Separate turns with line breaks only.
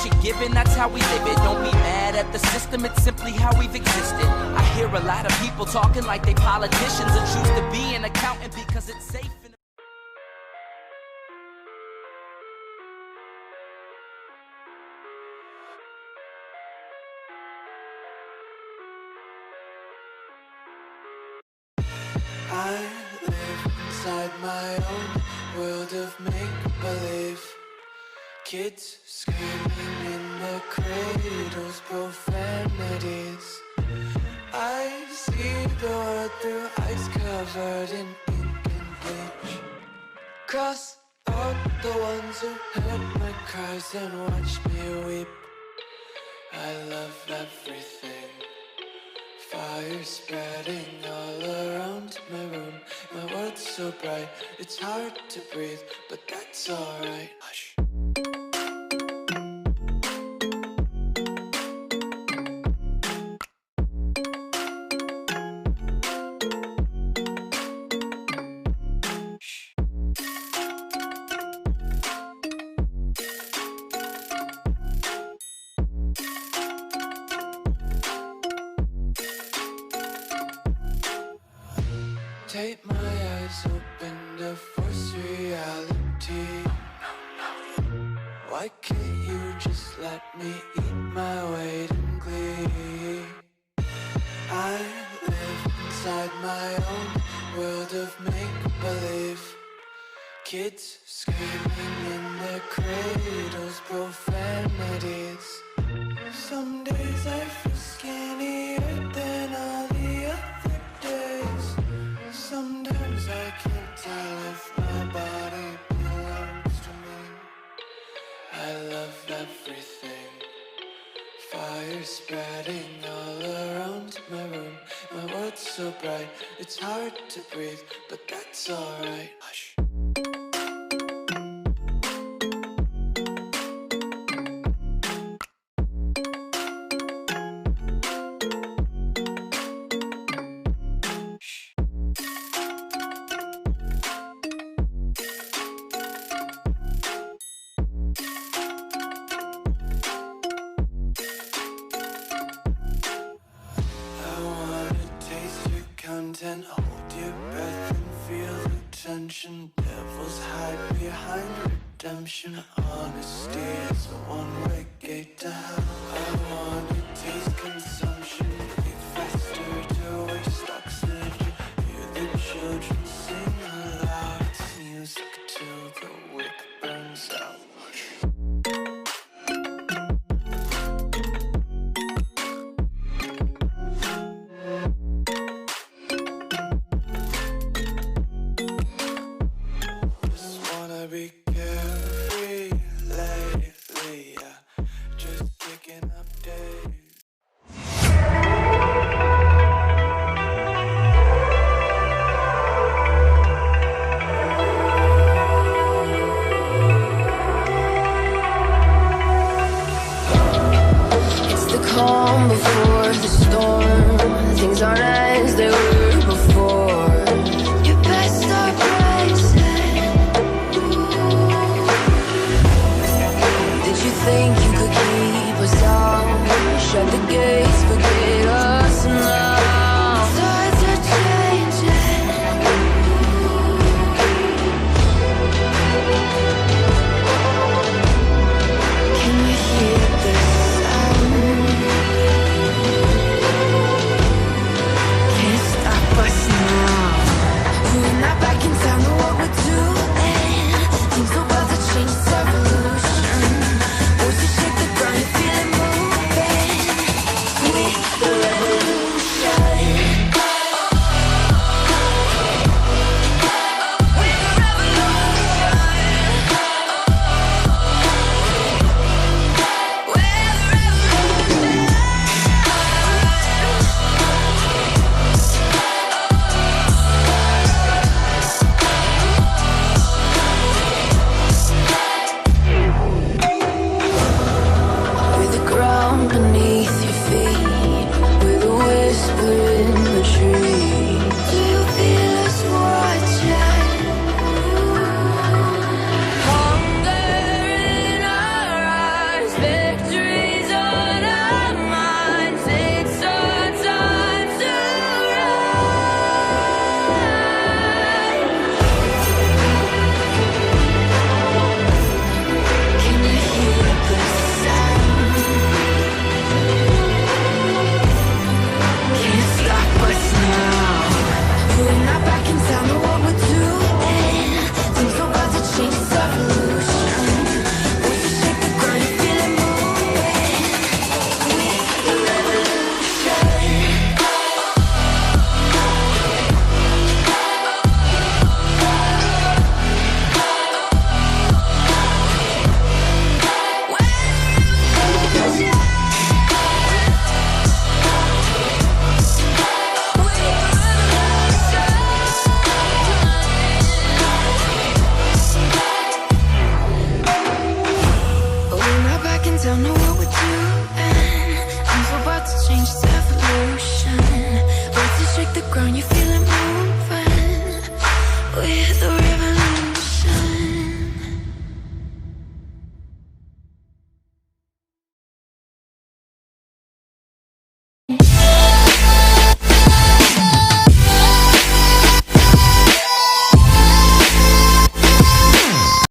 what you're given, that's how we live it. Don't be mad at the system, it's simply how we've existed. I hear a lot of people talking like they politicians and choose to be an accountant because it's safe.
I live inside my own world of make-believe. Kids screaming in their cradles, profanities. I see the world through eyes covered in ink and bleach. Cross out the ones who heard my cries and watched me weep. I love everything. Fire spreading all around my room. My world's so bright, it's hard to breathe, but that's alright. Hush. Take my eyes open to force reality. Why can't you just let me eat my weight in glee? I live inside my own world of make-believe. Kids screaming in their cradles, profanities. Some days I feel skinnier than all the other days. Sometimes I can't tell if my body belongs to me. I love everything. Fire spreading all around my room. My world's so bright, it's hard to breathe, but that's alright. Hush. And hold your breath and feel the tension. Devils hide behind redemption. Honesty is a one-way gate to hell. I wanna taste consumption. Breathe faster to waste oxygen. Hear the children sing aloud. It's music till the wick burns out. Be carefree lately, yeah. Just picking up days.
It's the calm before the storm. Things aren't as they were before. You best stop racing. Think you could keep us out? Shut the gates, forget us now. Tides are changing. Can you hear the sound? Can't stop us now. We're not back in town, know what we're doing. Things are about to change, it's revolution. Shake the ground, you feel it moving with the revolution. don't know what we're doing. I'm so about to change this evolution. Birds to shake the ground, you feeling